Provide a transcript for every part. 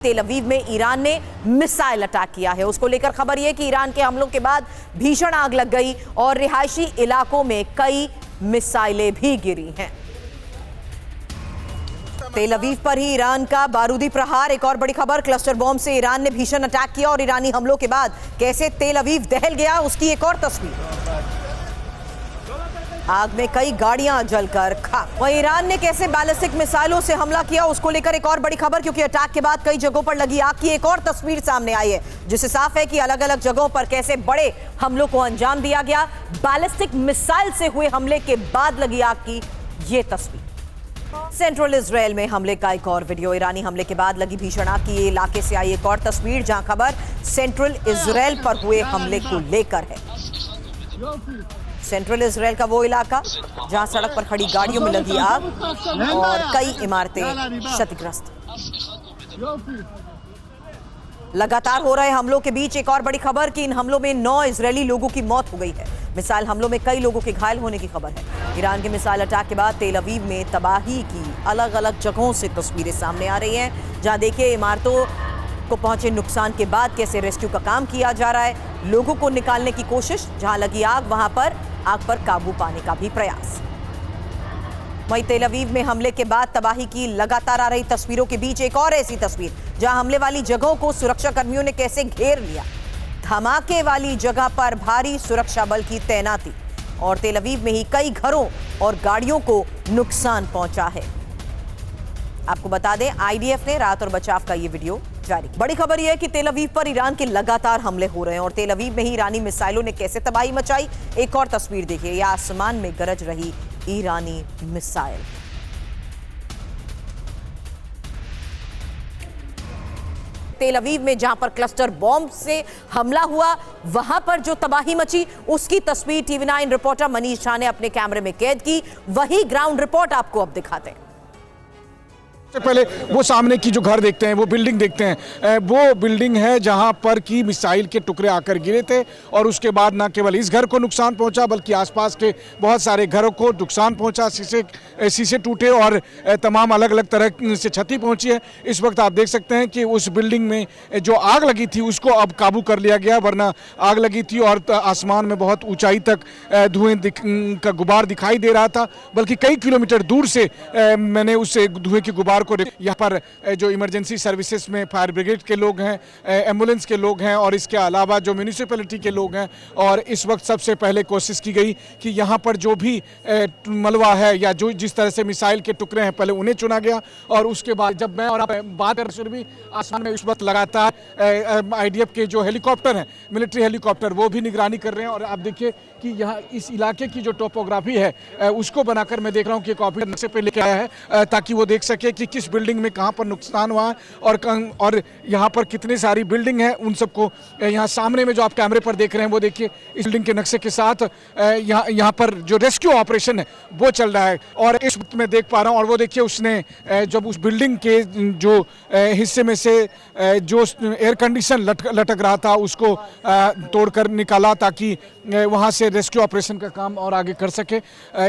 तेल अवीव में ईरान ने मिसाइल अटैक किया है। उसको लेकर खबर यह कि ईरान के हमलों के बाद भीषण आग लग गई और रिहायशी इलाकों में कई मिसाइलें भी गिरी हैं। तेल अवीव पर ही ईरान का बारूदी प्रहार। एक और बड़ी खबर, क्लस्टर बॉम्ब से ईरान ने भीषण अटैक किया और ईरानी हमलों के बाद कैसे तेल अवीव दहल गया, उसकी एक और तस्वीर। आग में कई गाड़ियां जलकर खाक। वहीं ईरान ने कैसे बैलिस्टिक मिसाइलों से हमला किया, उसको लेकर एक और बड़ी खबर, क्योंकि अटैक के बाद कई जगहों पर लगी आग की एक और तस्वीर सामने आई है, जिससे साफ है कि अलग अलग जगहों पर कैसे बड़े हमलों को अंजाम दिया गया। बैलिस्टिक मिसाइल से हुए हमले के बाद लगी आग की ये तस्वीर। सेंट्रल इजराइल में हमले का एक और वीडियो। ईरानी हमले के बाद लगी भीषण आग की ये इलाके से आई एक और तस्वीर, जहां खबर सेंट्रल इजराइल पर हुए हमले को लेकर है। सेंट्रल इजराइल का वो इलाका जहां सड़क पर खड़ी गाड़ियों में लगी आग और कई इमारतें क्षतिग्रस्त। लगातार हो रहे हमलों के बीच एक और बड़ी खबर कि इन हमलों में 9 इजरायली लोगों की मौत हो गई है। मिसाइल हमलों में कई लोगों के घायल होने की खबर है। ईरान के मिसाइल अटैक के बाद तेल अवीव में तबाही की अलग अलग जगहों से तस्वीरें सामने आ रही हैं, जहां देखिए इमारतों को पहुंचे नुकसान के बाद कैसे रेस्क्यू का काम किया जा रहा है, लोगों को निकालने की कोशिश, जहां लगी आग वहां पर आग पर काबू पाने का भी प्रयास। वहीं तेल अवीव में हमले के बाद तबाही की लगातार आ रही तस्वीरों के बीच एक और ऐसी तस्वीर, जहां हमले वाली जगहों को सुरक्षा कर्मियों ने कैसे घेर लिया। धमाके वाली जगह पर भारी सुरक्षा बल की तैनाती और तेल अवीव में ही कई घरों और गाड़ियों को नुकसान पहुंचा है। आपको बता दें, आईडीएफ ने राहत और बचाव का ये वीडियो जारी किया। बड़ी खबर यह है कि तेल अवीव पर ईरान के लगातार हमले हो रहे हैं और तेल अवीव में ही ईरानी मिसाइलों ने कैसे तबाही मचाई। एक और तस्वीर देखिए, यह आसमान में गरज रही ईरानी मिसाइल। तेल अवीव में जहां पर क्लस्टर बॉम्ब से हमला हुआ, वहां पर जो तबाही मची, उसकी तस्वीर TV9 रिपोर्टर मनीष झा ने अपने कैमरे में कैद की। वही ग्राउंड रिपोर्ट आपको अब दिखाते हैं। सबसे पहले वो सामने की जो घर देखते हैं, वो बिल्डिंग देखते हैं, वो बिल्डिंग है जहां पर की मिसाइल के टुकड़े आकर गिरे थे और उसके बाद न केवल इस घर को नुकसान पहुंचा बल्कि आसपास के बहुत सारे घरों को नुकसान पहुंचा। शीशे टूटे और तमाम अलग अलग तरह से क्षति पहुंची है। इस वक्त आप देख सकते हैं कि उस बिल्डिंग में जो आग लगी थी उसको अब काबू कर लिया गया, वरना आग लगी थी और आसमान में बहुत ऊंचाई तक धुएं का गुबार दिखाई दे रहा था, बल्कि कई किलोमीटर दूर से मैंने उस धुएं के गुबार को यहाँ पर जो इमरजेंसी सर्विसेज में फायर ब्रिगेड के लोग हैं, एम्बुलेंस के लोग हैं और इसके अलावा जो म्यूनिसिपैलिटी के लोग हैं, और इस वक्त सबसे पहले कोशिश की गई कि यहाँ पर जो भी मलबा है या जो जिस तरह से मिसाइल के टुकड़े हैं पहले उन्हें चुना गया और उसके बाद जब मैं और आप बात कर रहे भी आसमान में इस वक्त लगातार आईडीएफ के जो हेलीकॉप्टर हैं, मिलिट्री हेलीकॉप्टर, वो भी निगरानी कर रहे हैं। और आप देखिए कि यहाँ इस इलाके की जो टोपोग्राफी है उसको बनाकर मैं देख रहा हूँ कि कॉपी नक्शे पे लेके आया है ताकि वो देख सके कि किस बिल्डिंग में कहां पर नुकसान हुआ है और यहां पर कितनी सारी बिल्डिंग है। उन सबको यहां सामने में जो आप कैमरे पर देख रहे हैं वो देखिए, इस बिल्डिंग के नक्शे के साथ यहां पर जो रेस्क्यू ऑपरेशन है वो चल रहा है और इस वक्त मैं देख पा रहा हूं। और वो देखिए, उसने जब उस बिल्डिंग के जो हिस्से में से जो एयर कंडीशन लटक रहा था उसको तोड़कर निकाला ताकि वहां से रेस्क्यू ऑपरेशन का काम और आगे कर सके।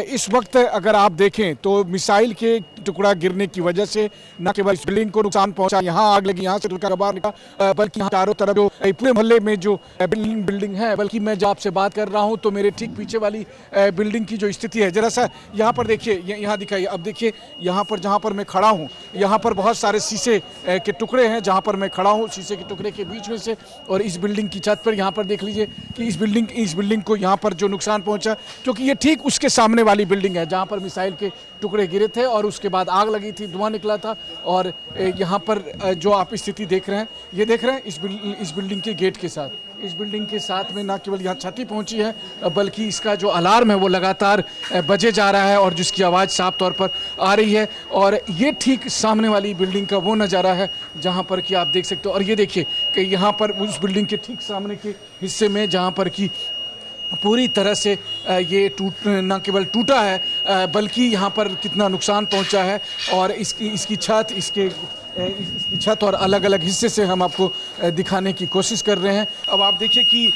इस वक्त अगर आप देखें तो मिसाइल के टुकड़ा गिरने की वजह से न केवल इस बिल्डिंग को नुकसान पहुंचा, यहाँ आग लगी, यहाँ से गुबार निकला, बल्कि यहाँ चारों तरफ जो पूरे मोहल्ले में जो बिल्डिंग है, बल्कि मैं जब आपसे बात कर रहा हूँ तो मेरे ठीक पीछे वाली बिल्डिंग की जो स्थिति है, जरा सा यहाँ पर देखिए, यहाँ दिखाइए। अब देखिए यहाँ पर जहाँ पर मैं खड़ा हूँ, यहाँ पर बहुत सारे शीशे के टुकड़े हैं जहाँ पर मैं खड़ा हूँ, शीशे के टुकड़े के बीच में से। और इस बिल्डिंग की छत पर यहाँ पर देख लीजिए कि इस बिल्डिंग को यहाँ पर जो नुकसान पहुँचा, क्योंकि ये ठीक उसके सामने वाली बिल्डिंग है जहाँ पर मिसाइल के टुकड़े गिरे थे और उसके बाद आग लगी थी, धुआं निकला था। और यहाँ पर जो आप स्थिति देख रहे हैं, ये देख रहे हैं इस बिल्डिंग के गेट के साथ, इस बिल्डिंग के साथ में न केवल यहाँ क्षति पहुंची है बल्कि इसका जो अलार्म है वो लगातार बजे जा रहा है और जिसकी आवाज़ साफ तौर पर आ रही है। और ये ठीक सामने वाली बिल्डिंग का वो नज़ारा है जहाँ पर कि आप देख सकते हो। और ये देखिए कि यहाँ पर उस बिल्डिंग के ठीक सामने के हिस्से में जहाँ पर कि पूरी तरह से ये न केवल टूटा है बल्कि यहाँ पर कितना नुकसान पहुँचा है और इसकी छत, इसके इसकी छत और अलग अलग हिस्से से हम आपको दिखाने की कोशिश कर रहे हैं। अब आप देखिए कि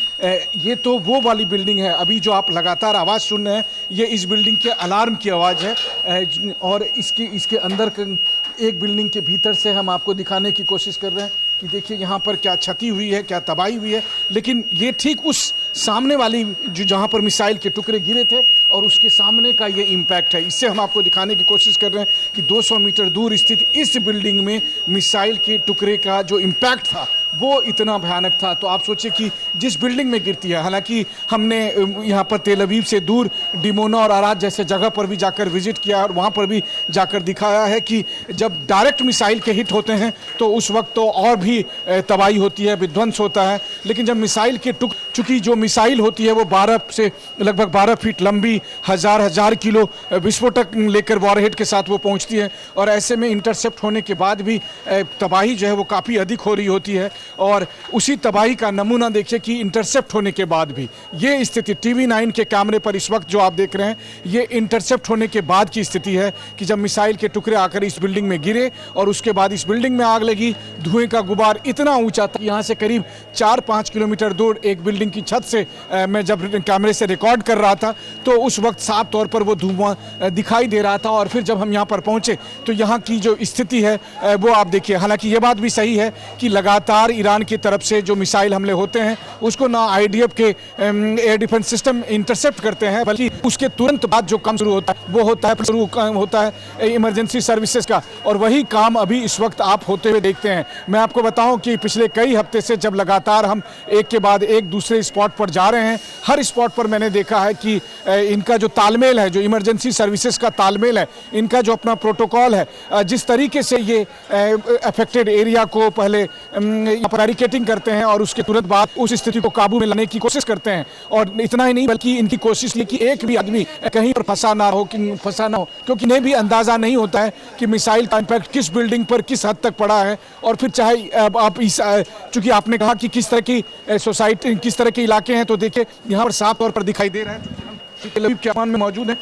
ये तो वो वाली बिल्डिंग है, अभी जो आप लगातार आवाज़ सुन रहे हैं ये इस बिल्डिंग के अलार्म की आवाज़ है, और इसके अंदर एक बिल्डिंग के भीतर से हम आपको दिखाने की कोशिश कर रहे हैं कि देखिए यहाँ पर क्या क्षति हुई है, क्या तबाही हुई है। लेकिन ये ठीक उस सामने वाली जो जहाँ पर मिसाइल के टुकड़े गिरे थे और उसके सामने का ये इम्पैक्ट है। इससे हम आपको दिखाने की कोशिश कर रहे हैं कि 200 मीटर दूर स्थित इस बिल्डिंग में मिसाइल के टुकड़े का जो इम्पैक्ट था वो इतना भयानक था। तो आप सोचिए कि जिस बिल्डिंग में गिरती है, हालांकि हमने यहाँ पर तेल अवीव से दूर डिमोना और आराद जैसे जगह पर भी जाकर विजिट किया और वहाँ पर भी जाकर दिखाया है कि जब डायरेक्ट मिसाइल के हिट होते हैं तो उस वक्त तो और भी तबाही होती है, विध्वंस होता है। लेकिन जब मिसाइल के चूँकि जो मिसाइल होती है वो 12 से लगभग 12 फीट लंबी, हजार किलो विस्फोटक लेकर वॉरहेड के साथ वो पहुँचती है, और ऐसे में इंटरसेप्ट होने के बाद भी तबाही जो है वो काफ़ी अधिक हो रही होती है। और उसी तबाही का नमूना देखिए कि इंटरसेप्ट होने के बाद भी ये स्थिति TV9 के कैमरे पर इस वक्त जो आप देख रहे हैं ये इंटरसेप्ट होने के बाद की स्थिति है कि जब मिसाइल के टुकड़े आकर इस बिल्डिंग में गिरे और उसके बाद इस बिल्डिंग में आग लगी। धुएं का गुबार इतना ऊंचा था, यहाँ से करीब 4-5 किलोमीटर दूर एक बिल्डिंग की छत से मैं जब कैमरे से रिकॉर्ड कर रहा था तो उस वक्त साफ तौर पर वो धुआं दिखाई दे रहा था। और फिर जब हम यहाँ पर पहुँचे तो यहाँ की जो स्थिति है वो आप देखिए। हालांकि ये बात भी सही है कि लगातार ईरान की तरफ से जो मिसाइल हमले होते हैं उसको ना IDF के एयर डिफेंस सिस्टम इंटरसेप्ट करते हैं, बल्कि उसके तुरंत बाद जो काम शुरू होता है इमरजेंसी सर्विसेज का, और वही काम अभी इस वक्त आप होते हुए देखते हैं। मैं आपको बताऊं कि पिछले कई हफ्ते से जब लगातार हम एक के बाद एक दूसरे स्पॉट पर जा रहे हैं, हर स्पॉट पर मैंने देखा है कि इनका जो तालमेल है, जो इमरजेंसी सर्विसेज का तालमेल है, इनका जो अपना प्रोटोकॉल है, जिस तरीके से ये अफेक्टेड एरिया को पहले बैरिकेटिंग करते हैं और उसके तुरंत बाद उस स्थिति को काबू में लाने की कोशिश करते हैं। और इतना ही नहीं बल्कि इनकी कोशिश ये कि एक भी आदमी कहीं पर फंसा ना हो, क्योंकि इन्हें भी अंदाजा नहीं होता है कि मिसाइल का इम्पैक्ट किस बिल्डिंग पर किस हद तक पड़ा है। और फिर चाहे आप चूंकि आपने कहा कि किस तरह की सोसाइटी, किस तरह के इलाके हैं, तो देखिए यहाँ पर साफ तौर पर दिखाई दे रहा है। तेल अवीव के अमान में मौजूद है